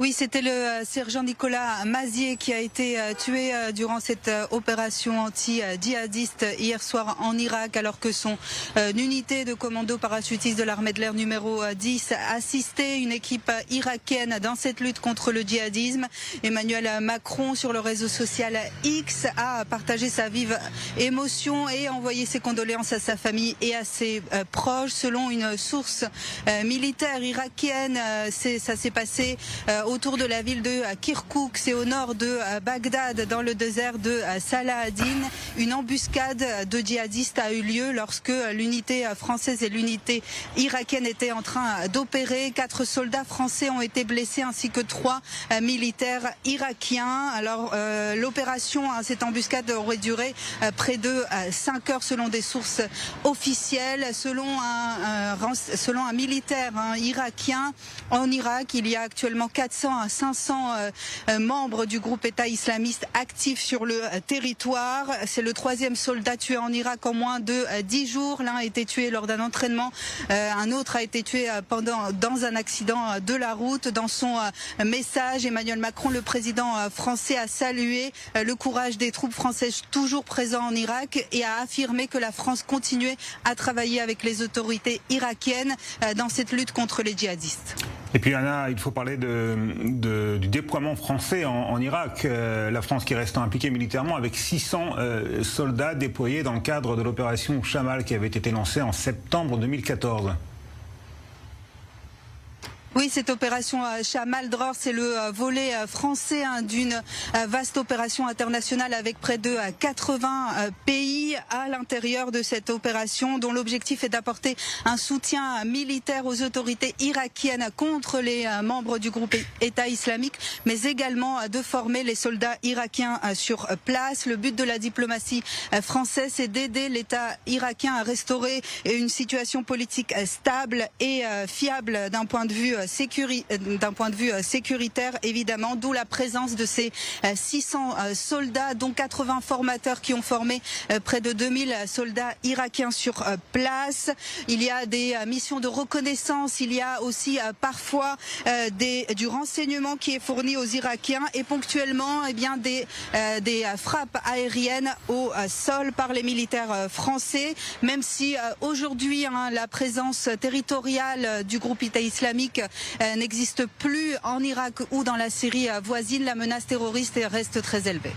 Oui, c'était le sergent Nicolas Mazier qui a été tué durant cette opération anti-djihadiste hier soir en Irak, alors que son unité de commando parachutiste de l'armée de l'air numéro 10 assistait une équipe irakienne dans cette lutte contre le djihadisme. Emmanuel Macron, sur le réseau social X, a partagé sa vive émotion et envoyé ses condoléances à sa famille et à ses proches. Selon une source militaire irakienne, ça s'est passé autour de la ville de Kirkouk, c'est au nord de Bagdad, dans le désert de Salah ad-Din. Une embuscade de djihadistes a eu lieu lorsque l'unité française et l'unité irakienne étaient en train d'opérer. 4 soldats français ont été blessés ainsi que 3 militaires irakiens. Alors l'opération, cette embuscade aurait duré près de 5 heures selon des sources officielles. Selon un militaire irakien, en Irak, il y a actuellement 400 à 500 membres du groupe État islamiste actifs sur le territoire. C'est le 3e soldat tué en Irak en moins de 10 jours. L'un a été tué lors d'un entraînement, un autre a été tué dans un accident de la route. Dans son message, Emmanuel Macron, le président français, a salué le courage des troupes françaises toujours présentes en Irak et a affirmé que la France continuait à travailler avec les autorités irakiennes dans cette lutte contre les djihadistes. Et puis Anna, il faut parler du déploiement français en Irak. La France qui reste impliquée militairement avec 600 soldats déployés dans le cadre de l'opération Chamal qui avait été lancée en septembre 2014. Oui, cette opération Chamal Dror, c'est le volet français d'une vaste opération internationale avec près de 80 pays à l'intérieur de cette opération, dont l'objectif est d'apporter un soutien militaire aux autorités irakiennes contre les membres du groupe État islamique, mais également de former les soldats irakiens sur place. Le but de la diplomatie française, c'est d'aider l'État irakien à restaurer une situation politique stable et fiable d'un point de vue sécuritaire, évidemment, d'où la présence de ces 600 soldats, dont 80 formateurs qui ont formé près de 2000 soldats irakiens sur place. Il y a des missions de reconnaissance, il y a aussi parfois du renseignement qui est fourni aux Irakiens et ponctuellement des frappes aériennes au sol par les militaires français, même si aujourd'hui la présence territoriale du groupe État islamique n'existe plus en Irak ou dans la Syrie voisine, la menace terroriste reste très élevée.